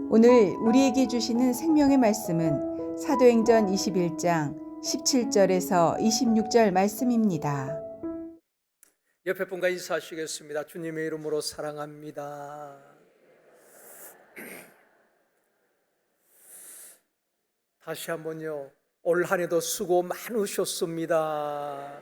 오늘 우리에게 주시는 생명의 말씀은 사도행전 21장 17절에서 26절 말씀입니다. 옆에 분과 인사하시겠습니다. 주님의 이름으로 사랑합니다. 다시 한번요. 올 한 해도 수고 많으셨습니다.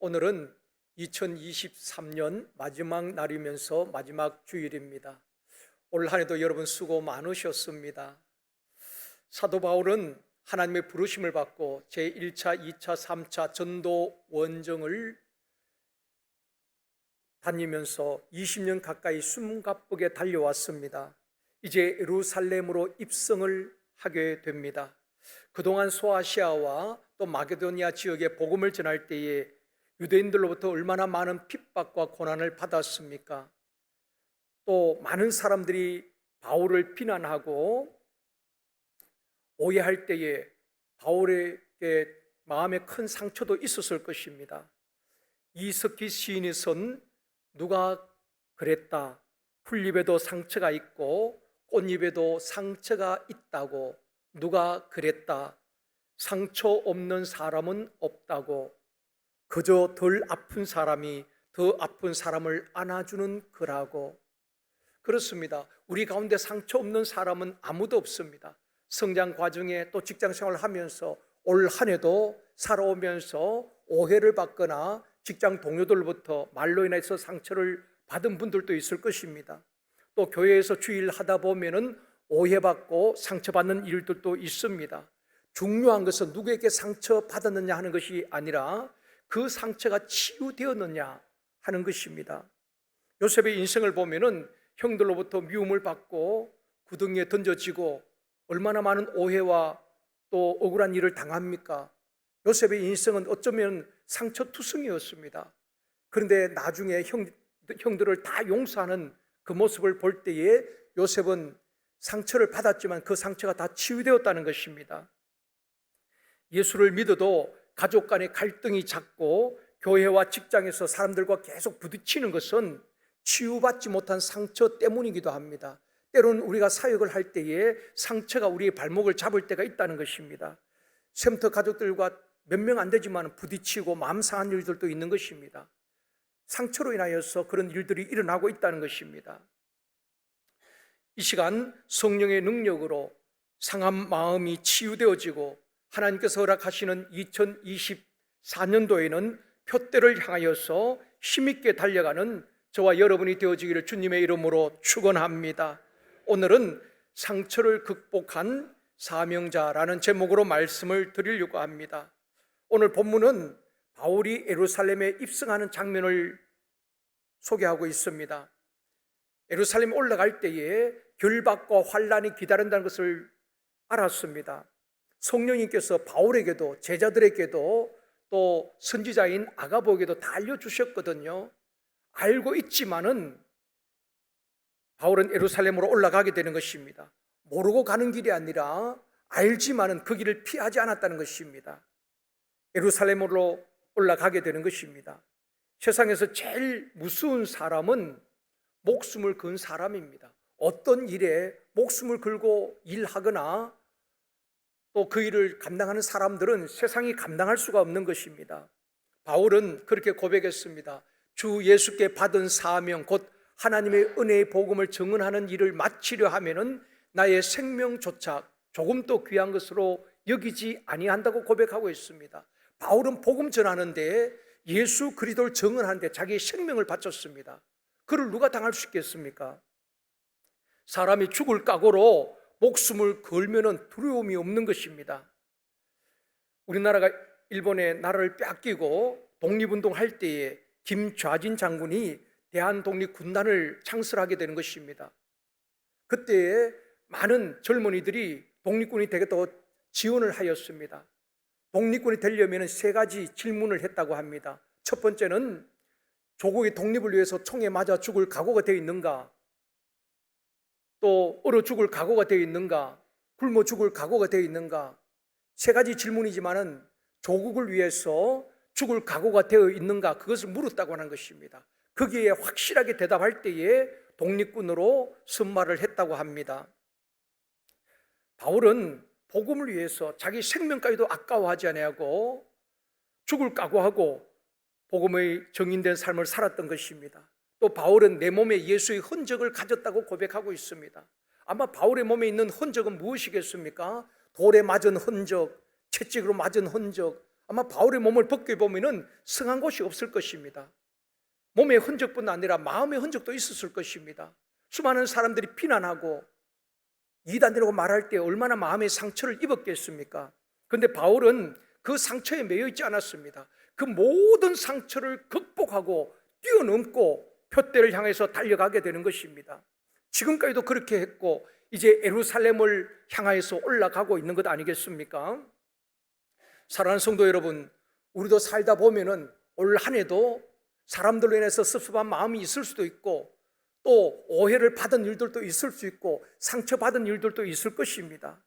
오늘은 2023년 마지막 날이면서 마지막 주일입니다. 올 한 해도 여러분 수고 많으셨습니다. 사도 바울은 하나님의 부르심을 받고 제1차, 2차, 3차 전도 원정을 다니면서 20년 가까이 숨가쁘게 달려왔습니다. 이제 예루살렘으로 입성을 하게 됩니다. 그동안 소아시아와 또 마게도니아 지역에 복음을 전할 때에 유대인들로부터 얼마나 많은 핍박과 고난을 받았습니까? 또 많은 사람들이 바울을 비난하고 오해할 때에 바울에게 마음에 큰 상처도 있었을 것입니다. 이석기 시인이 쓴 누가 그랬다. 풀잎에도 상처가 있고 꽃잎에도 상처가 있다고. 누가 그랬다. 상처 없는 사람은 없다고. 그저 덜 아픈 사람이 더 아픈 사람을 안아주는 거라고. 그렇습니다. 우리 가운데 상처 없는 사람은 아무도 없습니다. 성장 과정에 또 직장 생활을 하면서 올 한 해도 살아오면서 오해를 받거나 직장 동료들로부터 말로 인해서 상처를 받은 분들도 있을 것입니다. 또 교회에서 주일 하다 보면은 오해받고 상처받는 일들도 있습니다. 중요한 것은 누구에게 상처받았느냐 하는 것이 아니라 그 상처가 치유되었느냐 하는 것입니다. 요셉의 인생을 보면은 형들로부터 미움을 받고 구덩이에 던져지고 얼마나 많은 오해와 또 억울한 일을 당합니까? 요셉의 인생은 어쩌면 상처투성이었습니다. 그런데 나중에 형들을 다 용서하는 그 모습을 볼 때에 요셉은 상처를 받았지만 그 상처가 다 치유되었다는 것입니다. 예수를 믿어도 가족 간의 갈등이 잦고 교회와 직장에서 사람들과 계속 부딪히는 것은 치유받지 못한 상처 때문이기도 합니다. 때로는 우리가 사역을 할 때에 상처가 우리의 발목을 잡을 때가 있다는 것입니다. 샘터 가족들과 몇 명 안 되지만 부딪히고 마음 상한 일들도 있는 것입니다. 상처로 인하여서 그런 일들이 일어나고 있다는 것입니다. 이 시간 성령의 능력으로 상한 마음이 치유되어지고 하나님께서 허락하시는 2024년도에는 표대를 향하여서 힘있게 달려가는 저와 여러분이 되어지기를 주님의 이름으로 축원합니다. 오늘은 상처를 극복한 사명자라는 제목으로 말씀을 드리려고 합니다. 오늘 본문은 바울이 예루살렘에 입성하는 장면을 소개하고 있습니다. 예루살렘에 올라갈 때에 결박과 환란이 기다린다는 것을 알았습니다. 성령님께서 바울에게도 제자들에게도 또 선지자인 아가보에게도 다 알려주셨거든요. 알고 있지만은 바울은 예루살렘으로 올라가게 되는 것입니다. 모르고 가는 길이 아니라 알지만은 그 길을 피하지 않았다는 것입니다. 예루살렘으로 올라가게 되는 것입니다. 세상에서 제일 무서운 사람은 목숨을 건 사람입니다. 어떤 일에 목숨을 걸고 일하거나 또 그 일을 감당하는 사람들은 세상이 감당할 수가 없는 것입니다. 바울은 그렇게 고백했습니다. 주 예수께 받은 사명 곧 하나님의 은혜의 복음을 증언하는 일을 마치려 하면은 나의 생명조차 조금도 귀한 것으로 여기지 아니한다고 고백하고 있습니다. 바울은 복음 전하는데 예수 그리스도를 증언하는데 자기의 생명을 바쳤습니다. 그를 누가 당할 수 있겠습니까? 사람이 죽을 각오로 목숨을 걸면은 두려움이 없는 것입니다. 우리나라가 일본의 나라를 뺏기고 독립운동할 때에 김좌진 장군이 대한독립군단을 창설하게 되는 것입니다. 그때에 많은 젊은이들이 독립군이 되겠다고 지원을 하였습니다. 독립군이 되려면 세 가지 질문을 했다고 합니다. 첫 번째는 조국의 독립을 위해서 총에 맞아 죽을 각오가 되어 있는가? 또 얼어 죽을 각오가 되어 있는가? 굶어 죽을 각오가 되어 있는가? 세 가지 질문이지만은 조국을 위해서 죽을 각오가 되어 있는가, 그것을 물었다고 하는 것입니다. 거기에 확실하게 대답할 때에 독립군으로 선발을 했다고 합니다. 바울은 복음을 위해서 자기 생명까지도 아까워하지 아니하고 죽을 각오하고 복음의 정인된 삶을 살았던 것입니다. 또 바울은 내 몸에 예수의 흔적을 가졌다고 고백하고 있습니다. 아마 바울의 몸에 있는 흔적은 무엇이겠습니까? 돌에 맞은 흔적, 채찍으로 맞은 흔적. 아마 바울의 몸을 벗겨보면 성한 곳이 없을 것입니다. 몸의 흔적뿐 아니라 마음의 흔적도 있었을 것입니다. 수많은 사람들이 비난하고 이단이라고 말할 때 얼마나 마음의 상처를 입었겠습니까? 그런데 바울은 그 상처에 매여 있지 않았습니다. 그 모든 상처를 극복하고 뛰어넘고 표대를 향해서 달려가게 되는 것입니다. 지금까지도 그렇게 했고 이제 예루살렘을 향하여서 올라가고 있는 것 아니겠습니까? 사랑하는 성도 여러분, 우리도 살다 보면은 올 한 해도 사람들로 인해서 섭섭한 마음이 있을 수도 있고 또 오해를 받은 일들도 있을 수 있고 상처받은 일들도 있을 것입니다.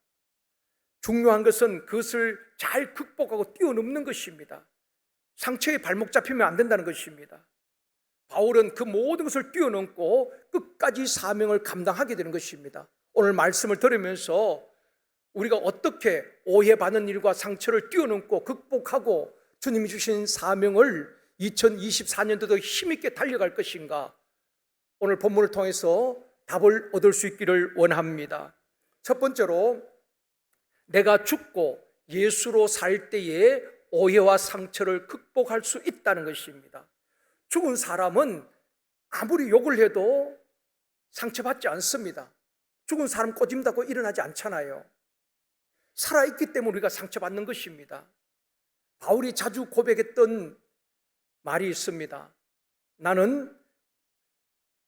중요한 것은 그것을 잘 극복하고 뛰어넘는 것입니다. 상처에 발목 잡히면 안 된다는 것입니다. 바울은 그 모든 것을 뛰어넘고 끝까지 사명을 감당하게 되는 것입니다. 오늘 말씀을 들으면서 우리가 어떻게 오해받는 일과 상처를 뛰어넘고 극복하고 주님이 주신 사명을 2024년도도 힘있게 달려갈 것인가, 오늘 본문을 통해서 답을 얻을 수 있기를 원합니다. 첫 번째로, 내가 죽고 예수로 살 때에 오해와 상처를 극복할 수 있다는 것입니다. 죽은 사람은 아무리 욕을 해도 상처받지 않습니다. 죽은 사람 꼬집다고 일어나지 않잖아요. 살아있기 때문에 우리가 상처받는 것입니다. 바울이 자주 고백했던 말이 있습니다. 나는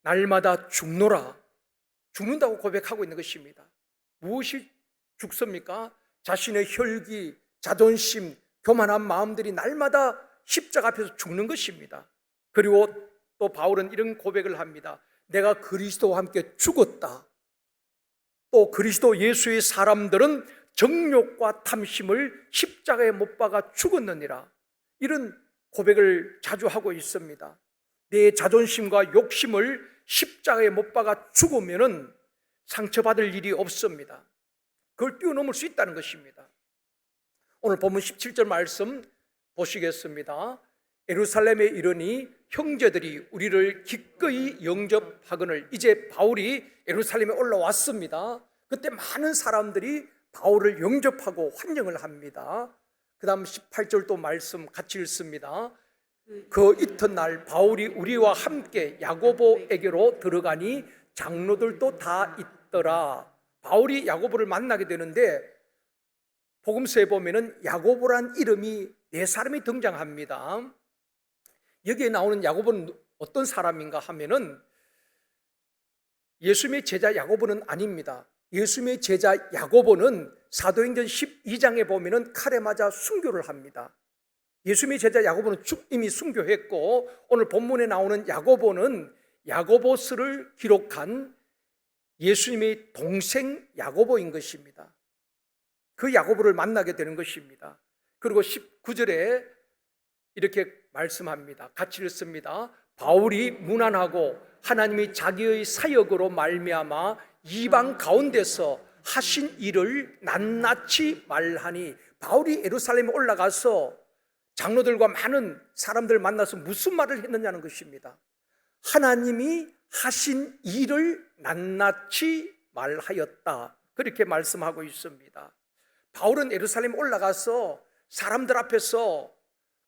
날마다 죽노라. 죽는다고 고백하고 있는 것입니다. 무엇이 죽습니까? 자신의 혈기, 자존심, 교만한 마음들이 날마다 십자가 앞에서 죽는 것입니다. 그리고 또 바울은 이런 고백을 합니다. 내가 그리스도와 함께 죽었다. 또 그리스도 예수의 사람들은 정욕과 탐심을 십자가에 못 박아 죽었느니라. 이런 고백을 자주 하고 있습니다. 내 자존심과 욕심을 십자가에 못 박아 죽으면은 상처받을 일이 없습니다. 그걸 뛰어넘을 수 있다는 것입니다. 오늘 본문 17절 말씀 보시겠습니다. 예루살렘에 이르니 형제들이 우리를 기꺼이 영접하거늘. 이제 바울이 예루살렘에 올라왔습니다. 그때 많은 사람들이 바울을 영접하고 환영을 합니다. 그 다음 18절도 말씀 같이 읽습니다. 그 이튿날 바울이 우리와 함께 야고보에게로 들어가니 장로들도 다 있더라. 바울이 야고보를 만나게 되는데 복음서에 보면은 야고보란 이름이 4사람이 등장합니다. 여기에 나오는 야고보는 어떤 사람인가 하면은 예수님의 제자 야고보는 아닙니다. 예수님의 제자 야고보는 사도행전 12장에 보면은 칼에 맞아 순교를 합니다. 예수님의 제자 야고보는 이미 순교했고, 오늘 본문에 나오는 야고보는 야고보서를 기록한 예수님의 동생 야고보인 것입니다. 그 야고보를 만나게 되는 것입니다. 그리고 19절에 이렇게 말씀합니다. 같이 읽습니다. 바울이 무난하고 하나님이 자기의 사역으로 말미암아 이방 가운데서 하신 일을 낱낱이 말하니, 바울이 예루살렘에 올라가서 장로들과 많은 사람들 만나서 무슨 말을 했느냐는 것입니다. 하나님이 하신 일을 낱낱이 말하였다. 그렇게 말씀하고 있습니다. 바울은 예루살렘에 올라가서 사람들 앞에서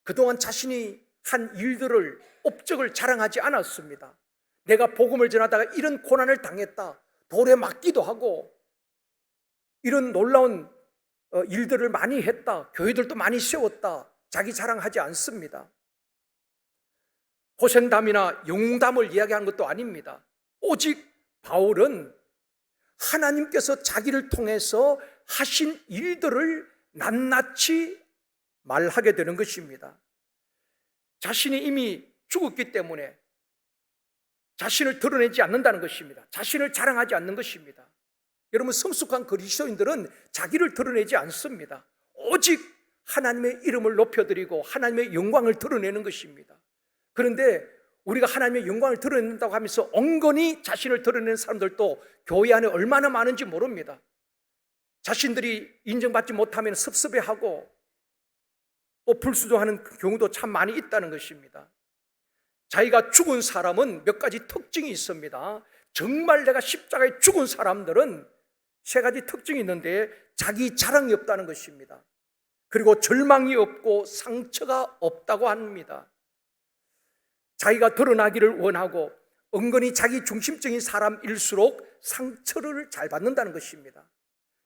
그동안 자신이 한 일들을, 업적을 자랑하지 않았습니다. 내가 복음을 전하다가 이런 고난을 당했다, 돌에 맞기도 하고 이런 놀라운 일들을 많이 했다, 교회들도 많이 세웠다, 자기 자랑하지 않습니다. 호생담이나 영웅담을 이야기한 것도 아닙니다. 오직 바울은 하나님께서 자기를 통해서 하신 일들을 낱낱이 말하게 되는 것입니다. 자신이 이미 죽었기 때문에 자신을 드러내지 않는다는 것입니다. 자신을 자랑하지 않는 것입니다. 여러분, 성숙한 그리스도인들은 자기를 드러내지 않습니다. 오직 하나님의 이름을 높여드리고 하나님의 영광을 드러내는 것입니다. 그런데 우리가 하나님의 영광을 드러낸다고 하면서 엉거니 자신을 드러내는 사람들도 교회 안에 얼마나 많은지 모릅니다. 자신들이 인정받지 못하면 섭섭해하고 또 불수종하는 경우도 참 많이 있다는 것입니다. 자기가 죽은 사람은 몇 가지 특징이 있습니다. 정말 내가 십자가에 죽은 사람들은 세 가지 특징이 있는데, 자기 자랑이 없다는 것입니다. 그리고 절망이 없고 상처가 없다고 합니다. 자기가 드러나기를 원하고 은근히 자기 중심적인 사람일수록 상처를 잘 받는다는 것입니다.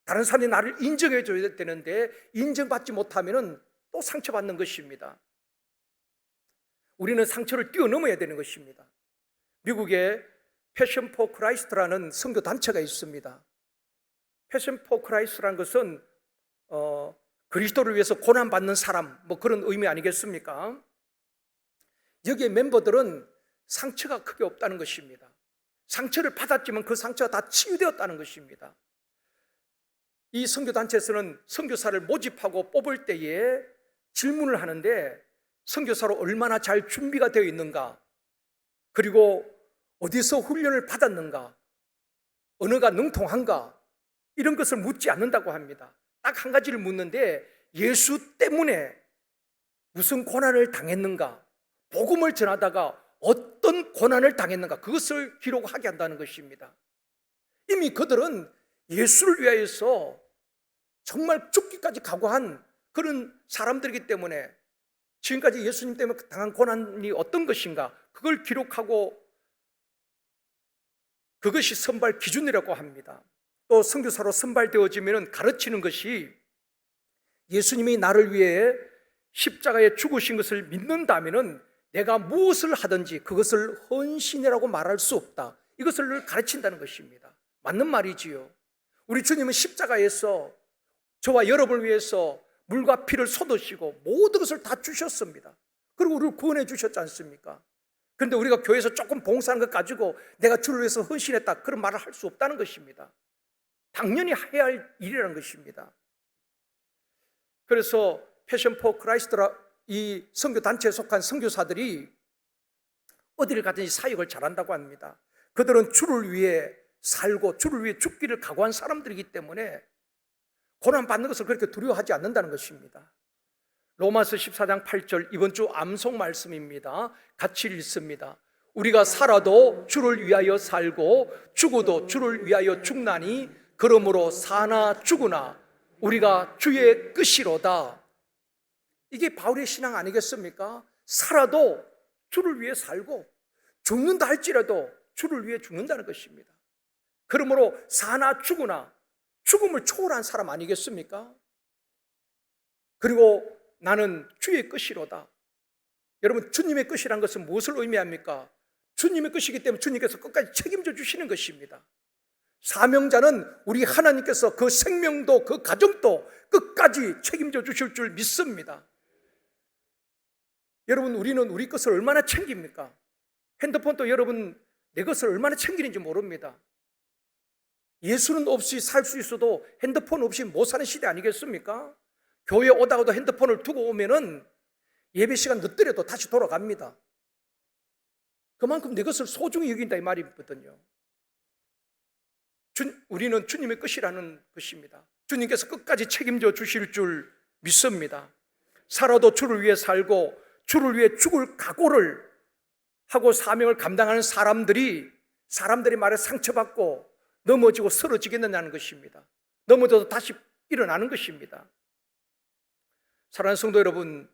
다른 사람이 나를 인정해 줘야 되는데 인정받지 못하면 또 상처받는 것입니다. 우리는 상처를 뛰어넘어야 되는 것입니다. 미국에 패션 포 크라이스트라는 선교 단체가 있습니다. 패션 포 크라이스트라는 것은 그리스도를 위해서 고난받는 사람, 뭐 그런 의미 아니겠습니까? 여기에 멤버들은 상처가 크게 없다는 것입니다. 상처를 받았지만 그 상처가 다 치유되었다는 것입니다. 이 선교단체에서는 선교사를 모집하고 뽑을 때에 질문을 하는데, 선교사로 얼마나 잘 준비가 되어 있는가, 그리고 어디서 훈련을 받았는가, 언어가 능통한가, 이런 것을 묻지 않는다고 합니다. 딱 한 가지를 묻는데, 예수 때문에 무슨 고난을 당했는가, 복음을 전하다가 어떤 고난을 당했는가, 그것을 기록하게 한다는 것입니다. 이미 그들은 예수를 위하여서 정말 죽기까지 각오한 그런 사람들이기 때문에 지금까지 예수님 때문에 당한 고난이 어떤 것인가, 그걸 기록하고 그것이 선발 기준이라고 합니다. 또 선교사로 선발되어지면 가르치는 것이, 예수님이 나를 위해 십자가에 죽으신 것을 믿는다면 내가 무엇을 하든지 그것을 헌신이라고 말할 수 없다, 이것을 가르친다는 것입니다. 맞는 말이지요. 우리 주님은 십자가에서 저와 여러분을 위해서 물과 피를 쏟으시고 모든 것을 다 주셨습니다. 그리고 우리를 구원해 주셨지 않습니까? 그런데 우리가 교회에서 조금 봉사하는 것 가지고 내가 주를 위해서 헌신했다, 그런 말을 할 수 없다는 것입니다. 당연히 해야 할 일이라는 것입니다. 그래서 패션 포 크라이스트라 이 선교단체에 속한 선교사들이 어디를 가든지 사역을 잘한다고 합니다. 그들은 주를 위해 살고 주를 위해 죽기를 각오한 사람들이기 때문에 고난받는 것을 그렇게 두려워하지 않는다는 것입니다. 로마서 14장 8절, 이번 주 암송 말씀입니다. 같이 읽습니다. 우리가 살아도 주를 위하여 살고 죽어도 주를 위하여 죽나니 그러므로 사나 죽으나 우리가 주의 끝이로다. 이게 바울의 신앙 아니겠습니까? 살아도 주를 위해 살고 죽는다 할지라도 주를 위해 죽는다는 것입니다. 그러므로 사나 죽으나, 죽음을 초월한 사람 아니겠습니까? 그리고 나는 주의 끝이로다. 여러분, 주님의 끝이란 것은 무엇을 의미합니까? 주님의 끝이기 때문에 주님께서 끝까지 책임져 주시는 것입니다. 사명자는 우리 하나님께서 그 생명도 그 가정도 끝까지 책임져 주실 줄 믿습니다. 여러분, 우리는 우리 것을 얼마나 챙깁니까? 핸드폰도 여러분 내 것을 얼마나 챙기는지 모릅니다. 예수는 없이 살 수 있어도 핸드폰 없이 못 사는 시대 아니겠습니까? 교회 오다가도 핸드폰을 두고 오면은 예배 시간 늦더라도 다시 돌아갑니다. 그만큼 내 것을 소중히 여긴다 이 말이거든요. 우리는 주님의 것이라는 것입니다. 주님께서 끝까지 책임져 주실 줄 믿습니다. 살아도 주를 위해 살고 주를 위해 죽을 각오를 하고 사명을 감당하는 사람들이 말에 상처받고 넘어지고 쓰러지겠느냐는 것입니다. 넘어져도 다시 일어나는 것입니다. 사랑하는 성도 여러분,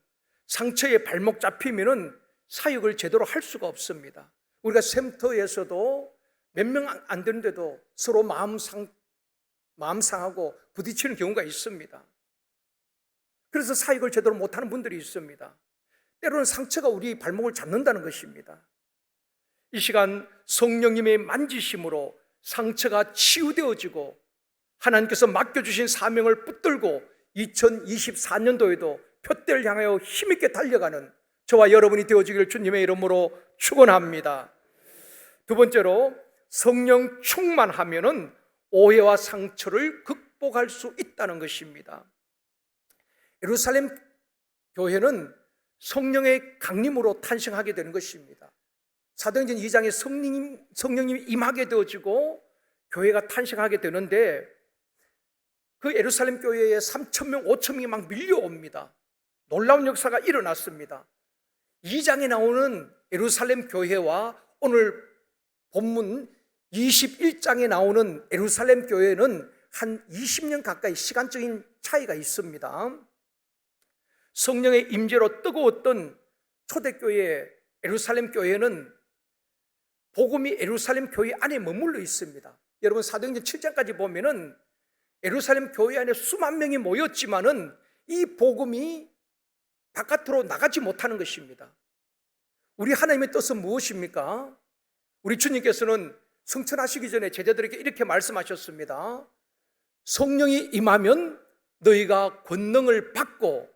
상처에 발목 잡히면은 사역을 제대로 할 수가 없습니다. 우리가 샘터에서도 몇 명 안 되는데도 서로 마음 상하고 부딪히는 경우가 있습니다. 그래서 사역을 제대로 못하는 분들이 있습니다. 때로는 상처가 우리 발목을 잡는다는 것입니다. 이 시간 성령님의 만지심으로 상처가 치유되어지고 하나님께서 맡겨주신 사명을 붙들고 2024년도에도 표대를 향하여 힘있게 달려가는 저와 여러분이 되어지기를 주님의 이름으로 축원합니다. 두 번째로, 성령 충만하면은 오해와 상처를 극복할 수 있다는 것입니다. 예루살렘 교회는 성령의 강림으로 탄생하게 되는 것입니다. 사도행전 2장에 성령님이 임하게 되어지고 교회가 탄생하게 되는데, 그 예루살렘 교회에 3,000명, 5,000명이 막 밀려옵니다. 놀라운 역사가 일어났습니다. 2장에 나오는 예루살렘 교회와 오늘 본문 21장에 나오는 예루살렘 교회는 한 20년 가까이 시간적인 차이가 있습니다. 성령의 임재로 뜨거웠던 초대교회 예루살렘 교회는 복음이 예루살렘 교회 안에 머물러 있습니다. 여러분, 사도행전 7장까지 보면은 예루살렘 교회 안에 수만 명이 모였지만은 이 복음이 바깥으로 나가지 못하는 것입니다. 우리 하나님의 뜻은 무엇입니까? 우리 주님께서는 성천하시기 전에 제자들에게 이렇게 말씀하셨습니다. 성령이 임하면 너희가 권능을 받고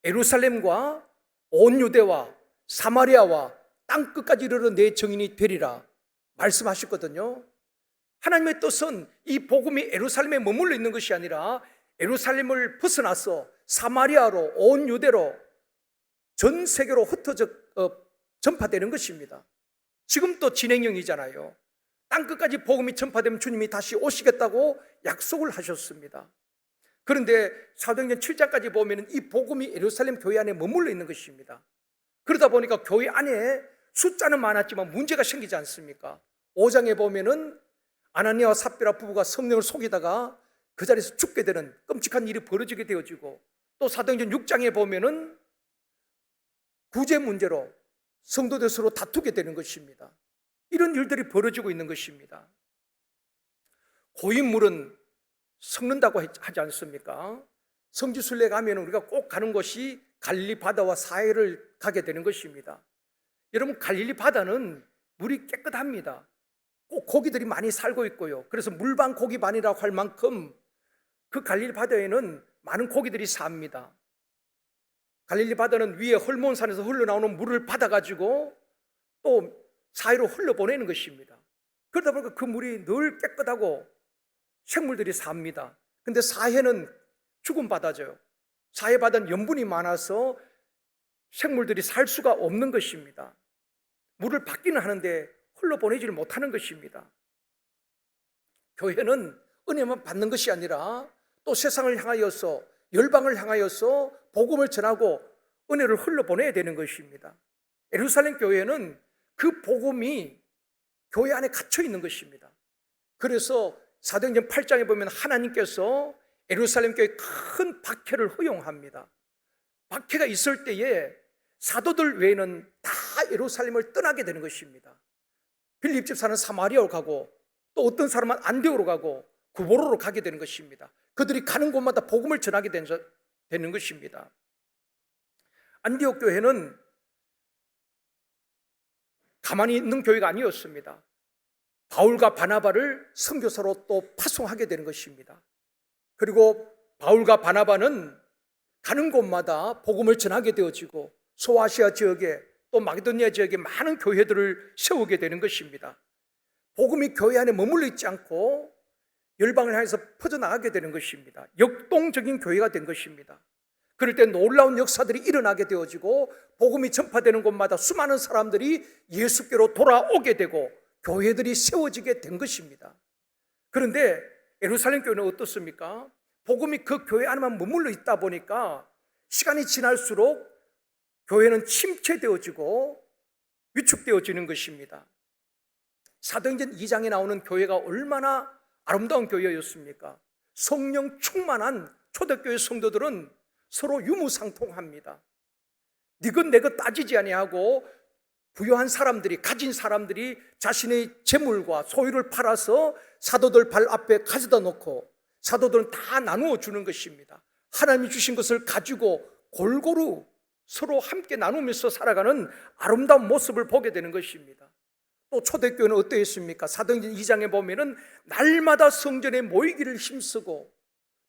예루살렘과 온 유대와 사마리아와 땅 끝까지 이르러 내 증인이 되리라 말씀하셨거든요. 하나님의 뜻은 이 복음이 예루살렘에 머물러 있는 것이 아니라 예루살렘을 벗어나서 사마리아로, 온 유대로, 전 세계로 흩어져 전파되는 것입니다. 지금 또 진행형이잖아요. 땅 끝까지 복음이 전파되면 주님이 다시 오시겠다고 약속을 하셨습니다. 그런데 사도행전 7장까지 보면 이 복음이 예루살렘 교회 안에 머물러 있는 것입니다. 그러다 보니까 교회 안에 숫자는 많았지만 문제가 생기지 않습니까? 5장에 보면은 아나니아와 삽비라 부부가 성령을 속이다가 그 자리에서 죽게 되는 끔찍한 일이 벌어지게 되어지고, 또 사도행전 6장에 보면은 구제 문제로 성도들 서로 다투게 되는 것입니다. 이런 일들이 벌어지고 있는 것입니다. 고인물은 섞는다고 하지 않습니까? 성지순례 가면 우리가 꼭 가는 곳이 갈릴리 바다와 사해를 가게 되는 것입니다. 여러분, 갈릴리 바다는 물이 깨끗합니다. 꼭 고기들이 많이 살고 있고요. 그래서 물반 고기반이라고 할 만큼 그 갈릴리 바다에는 많은 고기들이 삽니다. 갈릴리 바다는 위에 헐몬산에서 흘러나오는 물을 받아가지고 또 사해로 흘러보내는 것입니다. 그러다 보니까 그 물이 늘 깨끗하고 생물들이 삽니다. 근데 사해는 죽은 바다죠. 사해 바다는 염분이 많아서 생물들이 살 수가 없는 것입니다. 물을 받기는 하는데 흘러보내지를 못하는 것입니다. 교회는 은혜만 받는 것이 아니라 또 세상을 향하여서, 열방을 향하여서 복음을 전하고 은혜를 흘러보내야 되는 것입니다. 예루살렘 교회는 그 복음이 교회 안에 갇혀 있는 것입니다. 그래서 사도행전 8장에 보면 하나님께서 예루살렘 교회에 큰 박해를 허용합니다. 박해가 있을 때에 사도들 외에는 다 예루살렘을 떠나게 되는 것입니다. 빌립 집사는 사마리아로 가고, 또 어떤 사람은 안디오로 가고 구보로로 가게 되는 것입니다. 그들이 가는 곳마다 복음을 전하게 되는 것입니다. 안디옥 교회는 가만히 있는 교회가 아니었습니다. 바울과 바나바를 선교사로 또 파송하게 되는 것입니다. 그리고 바울과 바나바는 가는 곳마다 복음을 전하게 되어지고 소아시아 지역에 또 마게도니아 지역에 많은 교회들을 세우게 되는 것입니다. 복음이 교회 안에 머물러 있지 않고 열방을 향해서 퍼져나가게 되는 것입니다. 역동적인 교회가 된 것입니다. 그럴 때 놀라운 역사들이 일어나게 되어지고 복음이 전파되는 곳마다 수많은 사람들이 예수께로 돌아오게 되고 교회들이 세워지게 된 것입니다. 그런데 예루살렘 교회는 어떻습니까? 복음이 그 교회 안에만 머물러 있다 보니까 시간이 지날수록 교회는 침체되어지고 위축되어지는 것입니다. 사도행전 2장에 나오는 교회가 얼마나 아름다운 교회였습니까? 성령 충만한 초대교회 성도들은 서로 유무상통합니다. 니것 내것 따지지 아니하고 부유한 사람들이, 가진 사람들이 자신의 재물과 소유를 팔아서 사도들 발 앞에 가져다 놓고 사도들은 다 나누어 주는 것입니다. 하나님이 주신 것을 가지고 골고루 서로 함께 나누면서 살아가는 아름다운 모습을 보게 되는 것입니다. 또 초대교회는 어떠했습니까? 사도행전 2장에 보면은 날마다 성전에 모이기를 힘쓰고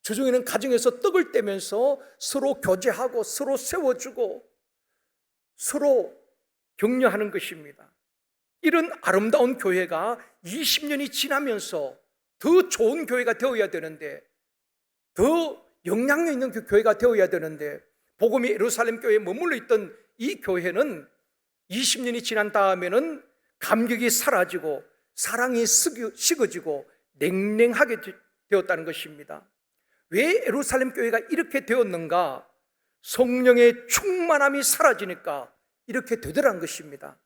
주중에는 가정에서 떡을 떼면서 서로 교제하고 서로 세워주고 서로 격려하는 것입니다. 이런 아름다운 교회가 20년이 지나면서 더 좋은 교회가 되어야 되는데, 더 영향력 있는 교회가 되어야 되는데, 복음이 예루살렘 교회에 머물러 있던 이 교회는 20년이 지난 다음에는 감격이 사라지고 사랑이 식어지고 냉랭하게 되었다는 것입니다. 왜 예루살렘 교회가 이렇게 되었는가? 성령의 충만함이 사라지니까 이렇게 되더라는 것입니다.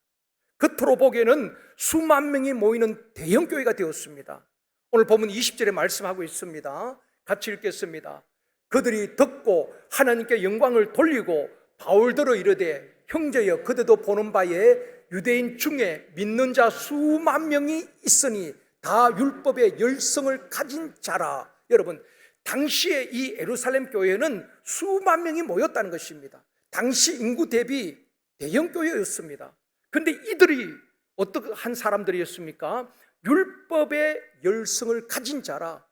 겉으로 보기에는 수만 명이 모이는 대형 교회가 되었습니다. 오늘 본문 20절에 말씀하고 있습니다. 같이 읽겠습니다. 그들이 듣고 하나님께 영광을 돌리고 바울더러 이르되, 형제여, 그대도 보는 바에 유대인 중에 믿는 자 수만 명이 있으니 다 율법의 열성을 가진 자라. 여러분, 당시에 이 예루살렘 교회는 수만 명이 모였다는 것입니다. 당시 인구 대비 대형 교회였습니다. 그런데 이들이 어떠한 사람들이었습니까? 율법의 열성을 가진 자라.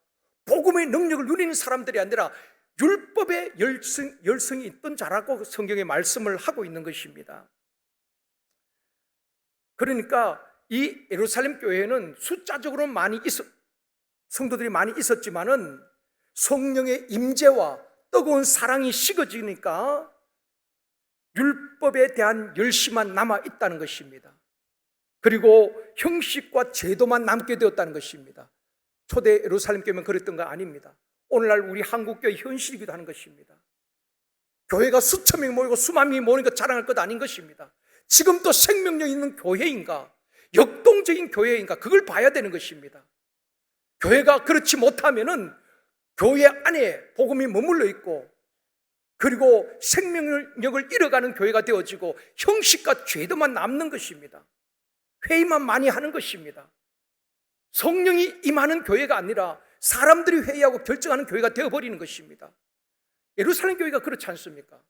복음의 능력을 누리는 사람들이 아니라 율법의 열성이 있던 자라고 성경에 말씀을 하고 있는 것입니다. 그러니까 이 예루살렘 교회는 숫자적으로 성도들이 많이 있었지만은 성령의 임재와 뜨거운 사랑이 식어지니까 율법에 대한 열심만 남아 있다는 것입니다. 그리고 형식과 제도만 남게 되었다는 것입니다. 초대 예루살렘 교회는 그랬던 거 아닙니다. 오늘날 우리 한국교회 현실이기도 하는 것입니다. 교회가 수천 명이 모이고 수만 명이 모이는 것 자랑할 것 아닌 것입니다. 지금 또 생명력 있는 교회인가, 역동적인 교회인가, 그걸 봐야 되는 것입니다. 교회가 그렇지 못하면은 교회 안에 복음이 머물러 있고, 그리고 생명력을 잃어가는 교회가 되어지고 형식과 죄도만 남는 것입니다. 회의만 많이 하는 것입니다. 성령이 임하는 교회가 아니라 사람들이 회의하고 결정하는 교회가 되어버리는 것입니다. 예루살렘 교회가 그렇지 않습니까?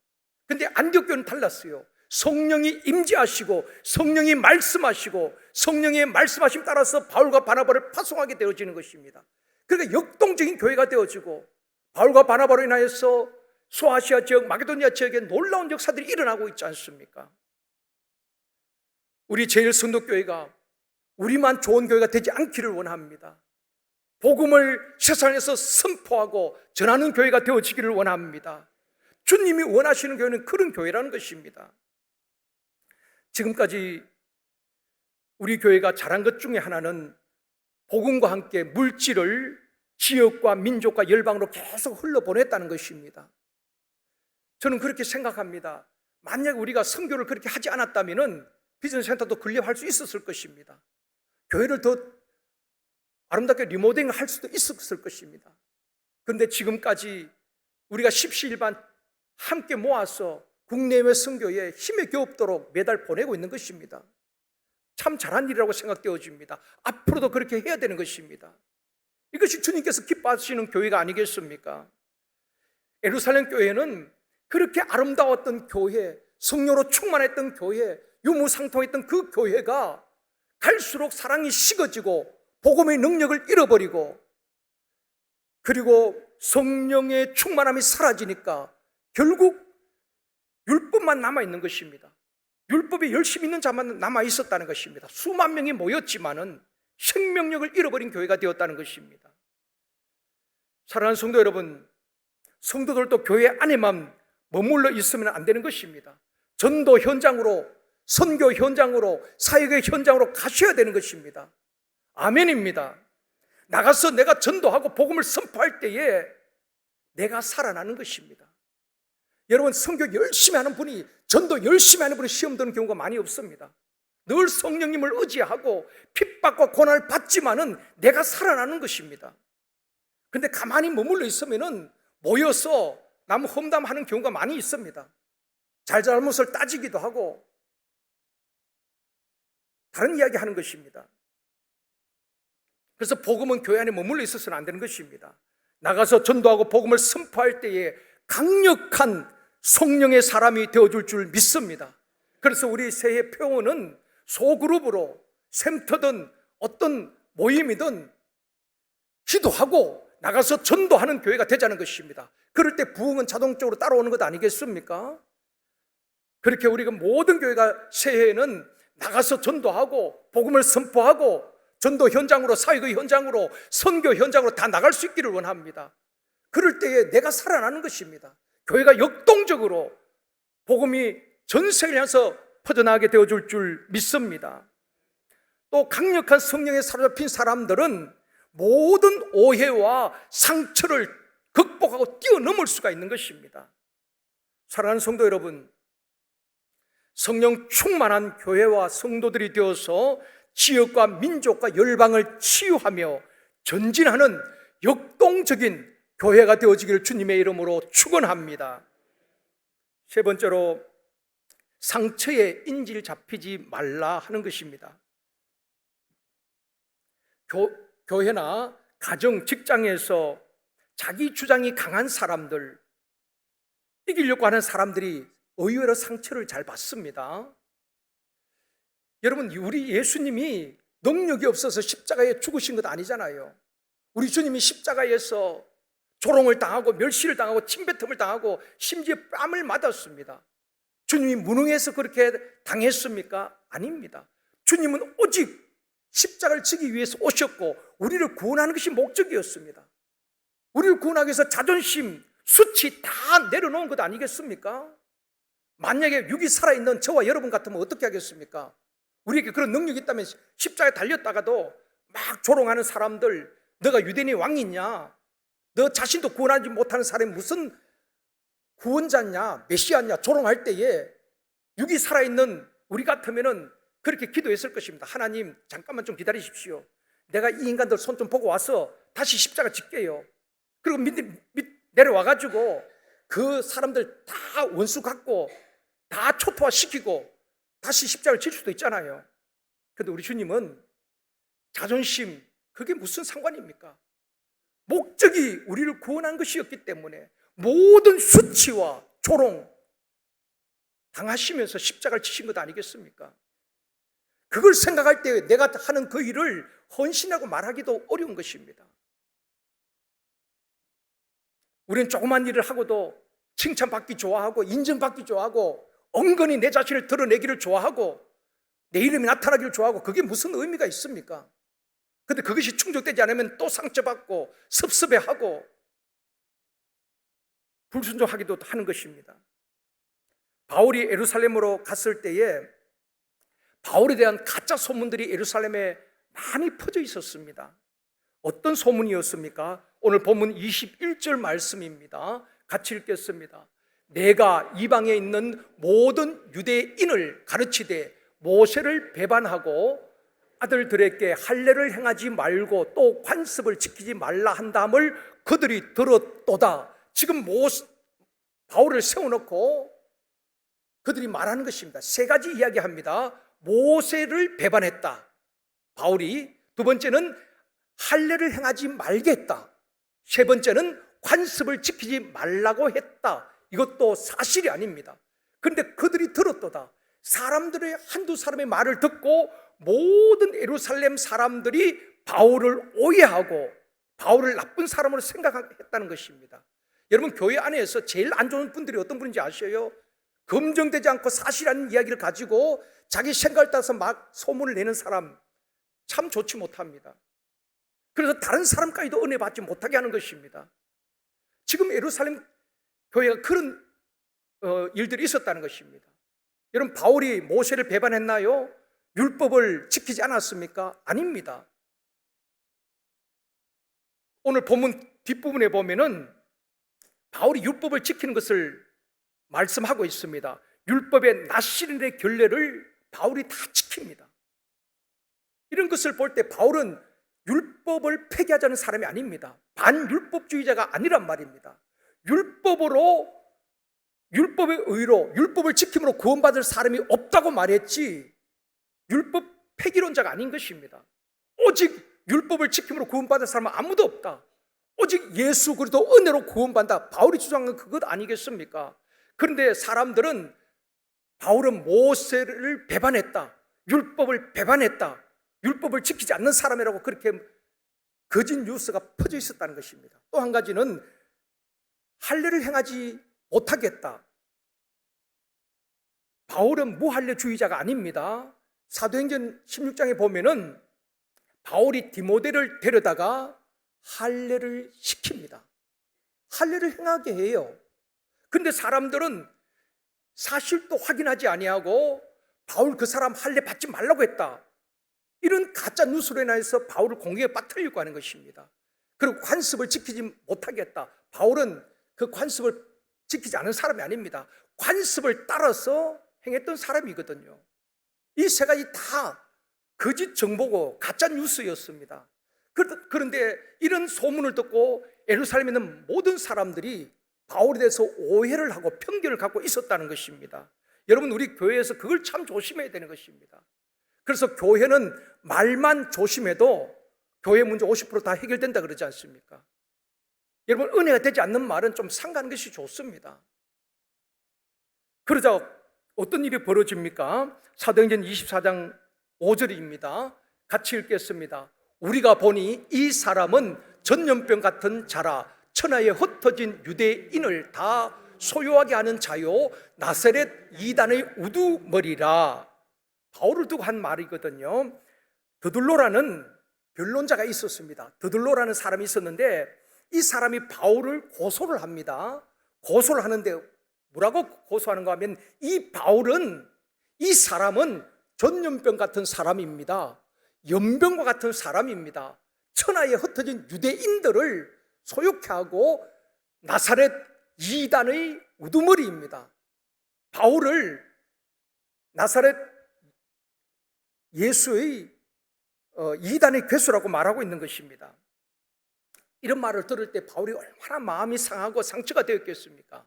근데 안디옥 교회는 달랐어요. 성령이 임재하시고 성령이 말씀하시고 성령의 말씀하심 따라서 바울과 바나바를 파송하게 되어지는 것입니다. 그러니까 역동적인 교회가 되어지고, 바울과 바나바로 인하여서 소아시아 지역, 마게도니아 지역에 놀라운 역사들이 일어나고 있지 않습니까? 우리 제일성도교회가 우리만 좋은 교회가 되지 않기를 원합니다. 복음을 세상에서 선포하고 전하는 교회가 되어지기를 원합니다. 주님이 원하시는 교회는 그런 교회라는 것입니다. 지금까지 우리 교회가 잘한 것 중에 하나는 복음과 함께 물질을 지역과 민족과 열방으로 계속 흘러보냈다는 것입니다. 저는 그렇게 생각합니다. 만약 우리가 선교를 그렇게 하지 않았다면 비전센터도 건립할 수 있었을 것입니다. 교회를 더 아름답게 리모델링할 수도 있었을 것입니다. 그런데 지금까지 우리가 십시일반 함께 모아서 국내외 선교에 힘에 겨웁도록 매달 보내고 있는 것입니다. 참 잘한 일이라고 생각되어집니다. 앞으로도 그렇게 해야 되는 것입니다. 이것이 주님께서 기뻐하시는 교회가 아니겠습니까? 예루살렘 교회는 그렇게 아름다웠던 교회, 성령으로 충만했던 교회, 유무상통했던 그 교회가 갈수록 사랑이 식어지고 복음의 능력을 잃어버리고, 그리고 성령의 충만함이 사라지니까 결국 율법만 남아있는 것입니다. 율법에 열심히 있는 자만 남아있었다는 것입니다. 수만 명이 모였지만은 생명력을 잃어버린 교회가 되었다는 것입니다. 사랑하는 성도 여러분, 성도들도 교회 안에만 머물러 있으면 안 되는 것입니다. 전도 현장으로, 선교 현장으로, 사역의 현장으로 가셔야 되는 것입니다. 아멘입니다. 나가서 내가 전도하고 복음을 선포할 때에 내가 살아나는 것입니다. 여러분, 선교 열심히 하는 분이, 전도 열심히 하는 분이 시험 드는 경우가 많이 없습니다. 늘 성령님을 의지하고 핍박과 고난을 받지만은 내가 살아나는 것입니다. 근데 가만히 머물러 있으면은 모여서 남 험담하는 경우가 많이 있습니다. 잘잘못을 따지기도 하고 다른 이야기 하는 것입니다. 그래서 복음은 교회 안에 머물러 있어서는 안 되는 것입니다. 나가서 전도하고 복음을 선포할 때에 강력한 성령의 사람이 되어줄 줄 믿습니다. 그래서 우리 새해 표어는 소그룹으로 샘터든 어떤 모임이든 기도하고 나가서 전도하는 교회가 되자는 것입니다. 그럴 때 부흥은 자동적으로 따라오는 것 아니겠습니까? 그렇게 우리가 모든 교회가 새해에는 나가서 전도하고 복음을 선포하고 전도 현장으로, 사역의 현장으로, 선교 현장으로 다 나갈 수 있기를 원합니다. 그럴 때에 내가 살아나는 것입니다. 교회가 역동적으로 복음이 전 세계를 향해서 퍼져나가게 되어줄 줄 믿습니다. 또 강력한 성령에 사로잡힌 사람들은 모든 오해와 상처를 극복하고 뛰어넘을 수가 있는 것입니다. 사랑하는 성도 여러분, 성령 충만한 교회와 성도들이 되어서 지역과 민족과 열방을 치유하며 전진하는 역동적인 교회가 되어지기를 주님의 이름으로 축원합니다. 세 번째로, 상처에 인질 잡히지 말라 하는 것입니다. 교회나 가정, 직장에서 자기 주장이 강한 사람들, 이기려고 하는 사람들이 의외로 상처를 잘 받습니다. 여러분, 우리 예수님이 능력이 없어서 십자가에 죽으신 것 아니잖아요. 우리 주님이 십자가에서 조롱을 당하고 멸시를 당하고 침뱉음을 당하고 심지어 뺨을 맞았습니다. 주님이 무능해서 그렇게 당했습니까? 아닙니다. 주님은 오직 십자가를 지기 위해서 오셨고 우리를 구원하는 것이 목적이었습니다. 우리를 구원하기 위해서 자존심, 수치 다 내려놓은 것 아니겠습니까? 만약에 육이 살아있는 저와 여러분 같으면 어떻게 하겠습니까? 우리에게 그런 능력이 있다면 십자가에 달렸다가도 막 조롱하는 사람들, 너가 유대인의 왕이냐, 너 자신도 구원하지 못하는 사람이 무슨 구원자냐, 메시아냐 조롱할 때에 육이 살아있는 우리 같으면은 그렇게 기도했을 것입니다. 하나님, 잠깐만 좀 기다리십시오. 내가 이 인간들 손 좀 보고 와서 다시 십자가 짓게요. 그리고 내려와가지고 그 사람들 다 원수 갖고 다 초토화시키고 다시 십자가를 질 수도 있잖아요. 그런데 우리 주님은 자존심, 그게 무슨 상관입니까? 목적이 우리를 구원한 것이었기 때문에 모든 수치와 조롱 당하시면서 십자가를 치신 것 아니겠습니까? 그걸 생각할 때 내가 하는 그 일을 헌신하고 말하기도 어려운 것입니다. 우리는 조그만 일을 하고도 칭찬받기 좋아하고 인정받기 좋아하고 은근히 내 자신을 드러내기를 좋아하고 내 이름이 나타나기를 좋아하고 그게 무슨 의미가 있습니까? 그런데 그것이 충족되지 않으면 또 상처받고 섭섭해하고 불순종하기도 하는 것입니다. 바울이 예루살렘으로 갔을 때에 바울에 대한 가짜 소문들이 예루살렘에 많이 퍼져 있었습니다. 어떤 소문이었습니까? 오늘 본문 21절 말씀입니다. 같이 읽겠습니다. 내가 이방에 있는 모든 유대인을 가르치되 모세를 배반하고 아들들에게 할례를 행하지 말고 또 관습을 지키지 말라 한다음을 그들이 들었도다. 지금 바울을 세워놓고 그들이 말하는 것입니다. 세 가지 이야기합니다. 모세를 배반했다, 바울이. 두 번째는 할례를 행하지 말겠다. 세 번째는 관습을 지키지 말라고 했다. 이것도 사실이 아닙니다. 그런데 그들이 들었도다. 사람들의 한두 사람의 말을 듣고 모든 예루살렘 사람들이 바울을 오해하고 바울을 나쁜 사람으로 생각했다는 것입니다. 여러분, 교회 안에서 제일 안 좋은 분들이 어떤 분인지 아셔요? 검증되지 않고 사실이라는 이야기를 가지고 자기 생각을 따라서 막 소문을 내는 사람, 참 좋지 못합니다. 그래서 다른 사람까지도 은혜 받지 못하게 하는 것입니다. 지금 예루살렘 교회가 그런 일들이 있었다는 것입니다. 여러분, 바울이 모세를 배반했나요? 율법을 지키지 않았습니까? 아닙니다. 오늘 본문 뒷부분에 보면은 바울이 율법을 지키는 것을 말씀하고 있습니다. 율법의 낫시린의 결례를 바울이 다 지킵니다. 이런 것을 볼 때 바울은 율법을 폐기하자는 사람이 아닙니다. 반율법주의자가 아니란 말입니다. 율법의 의로, 율법을 지킴으로 구원받을 사람이 없다고 말했지 율법 폐기론자가 아닌 것입니다. 오직 율법을 지킴으로 구원받을 사람은 아무도 없다. 오직 예수 그리스도 은혜로 구원받는다. 바울이 주장한 그것 아니겠습니까? 그런데 사람들은 바울은 모세를 배반했다, 율법을 배반했다, 율법을 지키지 않는 사람이라고 그렇게 거짓 뉴스가 퍼져 있었다는 것입니다. 또 한 가지는 할례를 행하지 못하겠다. 바울은 무할례주의자가 아닙니다. 사도행전 16장에 보면은 바울이 디모데를 데려다가 할례를 시킵니다. 할례를 행하게 해요. 그런데 사람들은 사실도 확인하지 아니하고 바울 그 사람 할례 받지 말라고 했다, 이런 가짜 뉴스로 인해서 바울을 공격에 빠뜨리려고 하는 것입니다. 그리고 관습을 지키지 못하게 했다. 바울은 그 관습을 지키지 않은 사람이 아닙니다. 관습을 따라서 행했던 사람이거든요. 이 세 가지 다 거짓 정보고 가짜 뉴스였습니다. 그런데 이런 소문을 듣고 예루살렘에 있는 모든 사람들이 바울에 대해서 오해를 하고 편견을 갖고 있었다는 것입니다. 여러분, 우리 교회에서 그걸 참 조심해야 되는 것입니다. 그래서 교회는 말만 조심해도 교회 문제 50% 다 해결된다 그러지 않습니까? 여러분, 은혜가 되지 않는 말은 좀 삼가는 것이 좋습니다. 그러자 어떤 일이 벌어집니까? 사도행전 24장 5절입니다. 같이 읽겠습니다. 우리가 보니 이 사람은 전염병 같은 자라 천하에 흩어진 유대인을 다 소유하게 하는 자요 나사렛 이단의 우두머리라. 바울을 두고 한 말이거든요. 드둘로라는 변론자가 있었습니다. 드둘로라는 사람이 있었는데 이 사람이 바울을 고소를 합니다. 고소를 하는데 뭐라고 고소하는가 하면 이 바울은, 이 사람은 전염병 같은 사람입니다. 연병과 같은 사람입니다. 천하에 흩어진 유대인들을 소욕해 하고 나사렛 이단의 우두머리입니다. 바울을 나사렛 예수의 이단의 괴수라고 말하고 있는 것입니다. 이런 말을 들을 때 바울이 얼마나 마음이 상하고 상처가 되었겠습니까?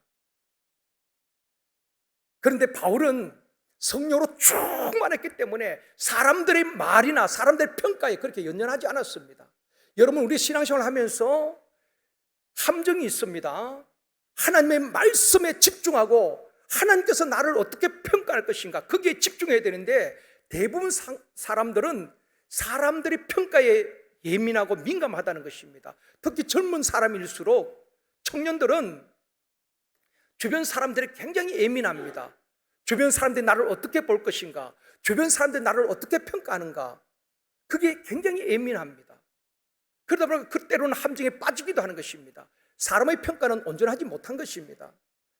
그런데 바울은 성령으로 충만했기 때문에 사람들의 말이나 사람들의 평가에 그렇게 연연하지 않았습니다. 여러분, 우리 신앙생활을 하면서 함정이 있습니다. 하나님의 말씀에 집중하고 하나님께서 나를 어떻게 평가할 것인가, 거기에 집중해야 되는데 대부분 사람들은 사람들의 평가에 예민하고 민감하다는 것입니다. 특히 젊은 사람일수록 청년들은 주변 사람들이 굉장히 예민합니다. 주변 사람들이 나를 어떻게 볼 것인가, 주변 사람들이 나를 어떻게 평가하는가, 그게 굉장히 예민합니다. 그러다 보니까 그때로는 함정에 빠지기도 하는 것입니다. 사람의 평가는 온전하지 못한 것입니다.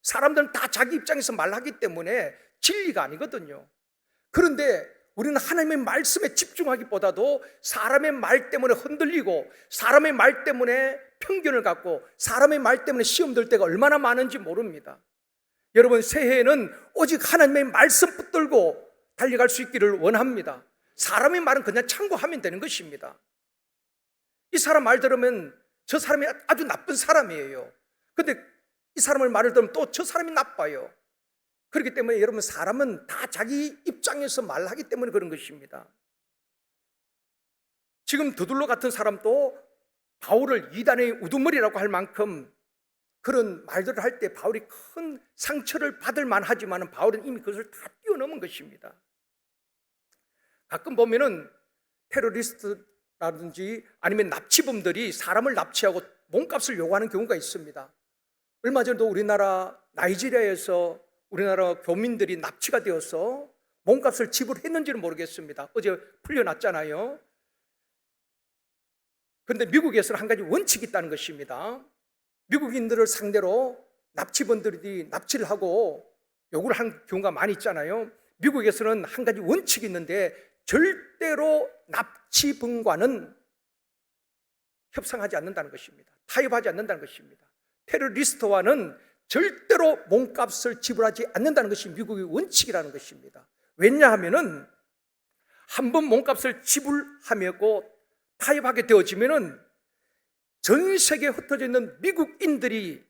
사람들은 다 자기 입장에서 말하기 때문에 진리가 아니거든요. 그런데 우리는 하나님의 말씀에 집중하기보다도 사람의 말 때문에 흔들리고 사람의 말 때문에 편견을 갖고 사람의 말 때문에 시험 들 때가 얼마나 많은지 모릅니다. 여러분, 새해에는 오직 하나님의 말씀 붙들고 달려갈 수 있기를 원합니다. 사람의 말은 그냥 참고하면 되는 것입니다. 이 사람 말 들으면 저 사람이 아주 나쁜 사람이에요. 근데 이 사람의 말을 들으면 또 저 사람이 나빠요. 그렇기 때문에 여러분, 사람은 다 자기 입장에서 말하기 때문에 그런 것입니다. 지금 드둘로 같은 사람도 바울을 이단의 우두머리라고 할 만큼 그런 말들을 할 때 바울이 큰 상처를 받을 만하지만 바울은 이미 그것을 다 뛰어넘은 것입니다. 가끔 보면은 테러리스트라든지 아니면 납치범들이 사람을 납치하고 몸값을 요구하는 경우가 있습니다. 얼마 전에도 우리나라 나이지리아에서 우리나라 교민들이 납치가 되어서 몸값을 지불했는지는 모르겠습니다. 어제 풀려났잖아요. 그런데 미국에서는 한 가지 원칙이 있다는 것입니다. 미국인들을 상대로 납치범들이 납치를 하고 요구를 한 경우가 많이 있잖아요. 미국에서는 한 가지 원칙이 있는데 절대로 납치범과는 협상하지 않는다는 것입니다. 타협하지 않는다는 것입니다. 테러리스트와는 절대로 몸값을 지불하지 않는다는 것이 미국의 원칙이라는 것입니다. 왜냐하면은 한번 몸값을 지불하고 타협하게 되어지면은 전 세계에 흩어져 있는 미국인들이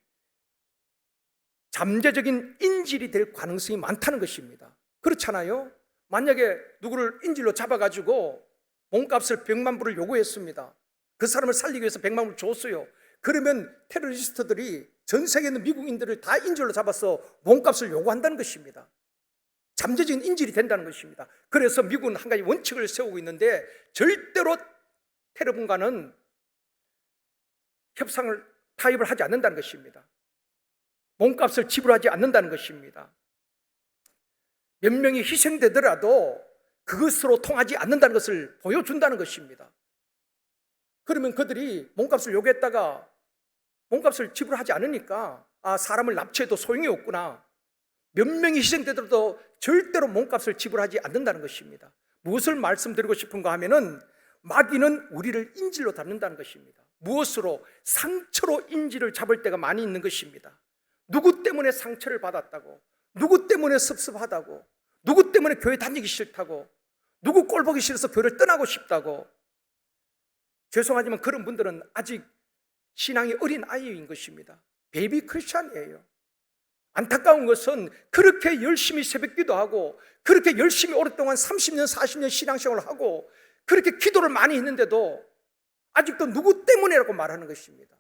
잠재적인 인질이 될 가능성이 많다는 것입니다. 그렇잖아요. 만약에 누구를 인질로 잡아가지고 몸값을 100만 불을 요구했습니다. 그 사람을 살리기 위해서 100만 불을 줬어요. 그러면 테러리스트들이 전 세계에 있는 미국인들을 다 인질로 잡아서 몸값을 요구한다는 것입니다. 잠재적인 인질이 된다는 것입니다. 그래서 미국은 한 가지 원칙을 세우고 있는데 절대로 테러범과는 협상을, 타협을 하지 않는다는 것입니다. 몸값을 지불하지 않는다는 것입니다. 몇 명이 희생되더라도 그것으로 통하지 않는다는 것을 보여준다는 것입니다. 그러면 그들이 몸값을 요구했다가 몸값을 지불하지 않으니까 사람을 납치해도 소용이 없구나. 몇 명이 희생되더라도 절대로 몸값을 지불하지 않는다는 것입니다. 무엇을 말씀드리고 싶은가 하면은 마귀는 우리를 인질로 잡는다는 것입니다. 무엇으로? 상처로 인질을 잡을 때가 많이 있는 것입니다. 누구 때문에 상처를 받았다고, 누구 때문에 섭섭하다고, 누구 때문에 교회 다니기 싫다고, 누구 꼴 보기 싫어서 교회를 떠나고 싶다고. 죄송하지만 그런 분들은 아직 신앙이 어린 아이인 것입니다. 베이비 크리스찬이에요. 안타까운 것은 그렇게 열심히 새벽기도 하고 그렇게 열심히 오랫동안 30년 40년 신앙생활을 하고 그렇게 기도를 많이 했는데도 아직도 누구 때문에라고 말하는 것입니다.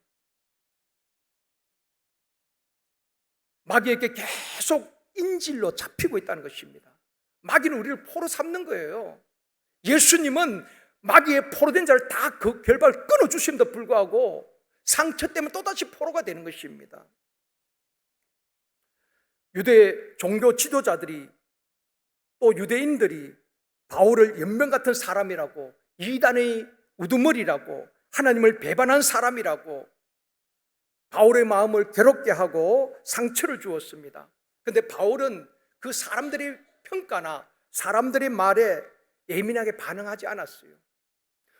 마귀에게 계속 인질로 잡히고 있다는 것입니다. 마귀는 우리를 포로 삼는 거예요. 예수님은 마귀의 포로된 자를 다 그 결박을 끊어주심에도 불구하고 상처 때문에 또다시 포로가 되는 것입니다. 유대 종교 지도자들이 또 유대인들이 바울을 연병 같은 사람이라고, 이단의 우두머리라고, 하나님을 배반한 사람이라고 바울의 마음을 괴롭게 하고 상처를 주었습니다. 그런데 바울은 그 사람들의 평가나 사람들의 말에 예민하게 반응하지 않았어요.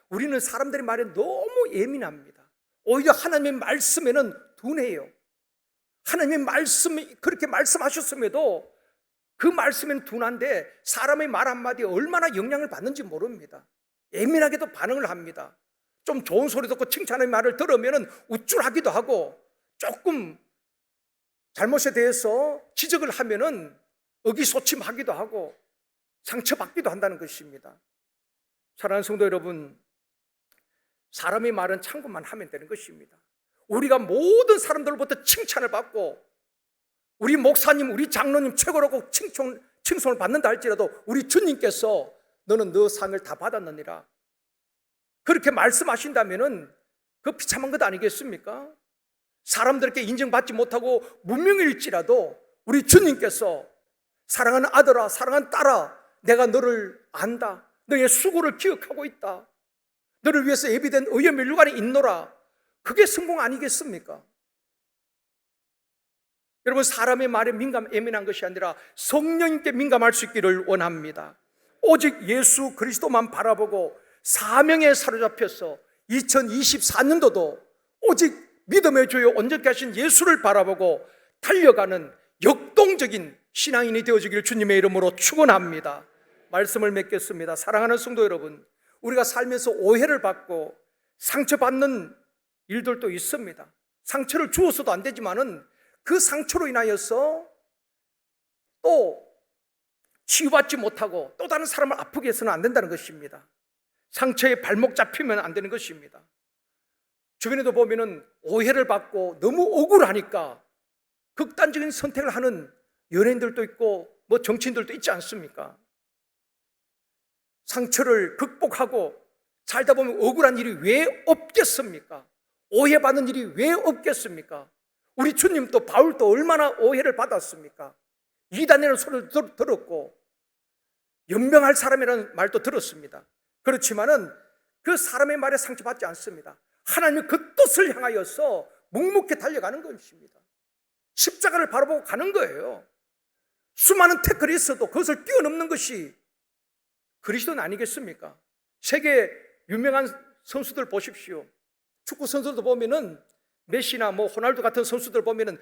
우리는 사람들의 말에 너무 예민합니다. 오히려 하나님의 말씀에는 둔해요. 하나님의 말씀이 그렇게 말씀하셨음에도 그 말씀에는 둔한데 사람의 말 한마디에 얼마나 영향을 받는지 모릅니다. 예민하게도 반응을 합니다. 좀 좋은 소리 듣고 칭찬의 말을 들으면 우쭐하기도 하고 조금 잘못에 대해서 지적을 하면 의기소침하기도 하고 상처받기도 한다는 것입니다. 사랑하는 성도 여러분, 사람의 말은 참고만 하면 되는 것입니다. 우리가 모든 사람들로부터 칭찬을 받고 우리 목사님, 우리 장로님 최고라고 칭송을 받는다 할지라도 우리 주님께서 너는 너 상을 다 받았느니라 그렇게 말씀하신다면 그 비참한 것 아니겠습니까? 사람들에게 인정받지 못하고 무명일지라도 우리 주님께서 사랑하는 아들아, 사랑하는 딸아, 내가 너를 안다. 너의 수고를 기억하고 있다. 너를 위해서 예비된 의의 멸류관이 있노라. 그게 성공 아니겠습니까? 여러분, 사람의 말에 예민한 것이 아니라 성령님께 민감할 수 있기를 원합니다. 오직 예수 그리스도만 바라보고 사명에 사로잡혀서 2024년도도 오직 믿음의 주요 온전케 하신 예수를 바라보고 달려가는 역동적인 신앙인이 되어지기를 주님의 이름으로 축원합니다. 말씀을 맺겠습니다. 사랑하는 성도 여러분, 우리가 살면서 오해를 받고 상처받는 일들도 있습니다. 상처를 주어서도 안 되지만은 그 상처로 인하여서 또 치유받지 못하고 또 다른 사람을 아프게 해서는 안 된다는 것입니다. 상처에 발목 잡히면 안 되는 것입니다. 주변에도 보면은 오해를 받고 너무 억울하니까 극단적인 선택을 하는 연예인들도 있고 뭐 정치인들도 있지 않습니까? 상처를 극복하고 살다 보면 억울한 일이 왜 없겠습니까? 오해받는 일이 왜 없겠습니까? 우리 주님도 바울도 얼마나 오해를 받았습니까? 이단이라는 소리를 들었고 연명할 사람이라는 말도 들었습니다. 그렇지만은 그 사람의 말에 상처받지 않습니다. 하나님의 그 뜻을 향하여서 묵묵히 달려가는 것입니다. 십자가를 바라보고 가는 거예요. 수많은 태클이 있어도 그것을 뛰어넘는 것이 그리스도는 아니겠습니까? 세계 유명한 선수들 보십시오. 축구 선수들 보면은 메시나 뭐 호날두 같은 선수들 보면은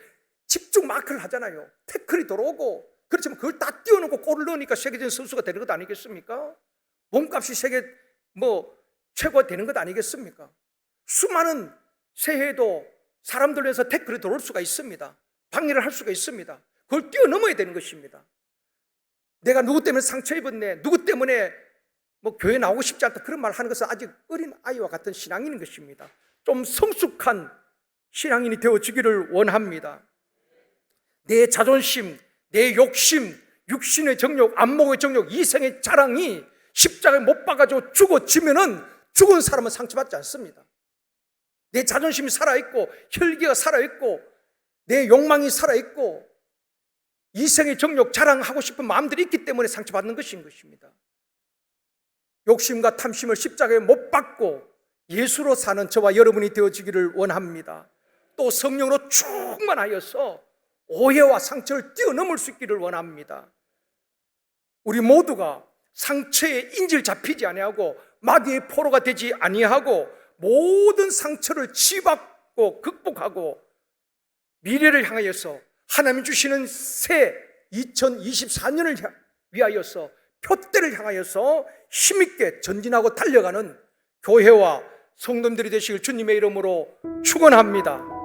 집중 마크를 하잖아요. 태클이 들어오고 그렇지만 그걸 다 뛰어넘고 골을 넣으니까 세계적인 선수가 되는 것 아니겠습니까? 몸값이 세계 최고가 되는 것 아니겠습니까? 수많은 새해에도 사람들 위해서 태클이 들어올 수가 있습니다. 방해를 할 수가 있습니다. 그걸 뛰어넘어야 되는 것입니다. 내가 누구 때문에 상처 입었네, 누구 때문에 뭐 교회 나오고 싶지 않다 그런 말 하는 것은 아직 어린 아이와 같은 신앙인인 것입니다. 좀 성숙한 신앙인이 되어지기를 원합니다. 내 자존심, 내 욕심, 육신의 정욕, 안목의 정욕, 이생의 자랑이 십자가에 못 박아지고 죽어지면은 죽은 사람은 상처받지 않습니다. 내 자존심이 살아있고 혈기가 살아있고 내 욕망이 살아있고 이생의 정욕, 자랑하고 싶은 마음들이 있기 때문에 상처받는 것인 것입니다. 욕심과 탐심을 십자가에 못 박고 예수로 사는 저와 여러분이 되어지기를 원합니다. 또 성령으로 충만하여서 오해와 상처를 뛰어넘을 수 있기를 원합니다. 우리 모두가 상처에 인질 잡히지 아니하고 마귀의 포로가 되지 아니하고 모든 상처를 치유받고 극복하고 미래를 향하여서 하나님 주시는 새 2024년을 위하여서 표대를 향하여서 힘있게 전진하고 달려가는 교회와 성도들이 되시길 주님의 이름으로 축원합니다.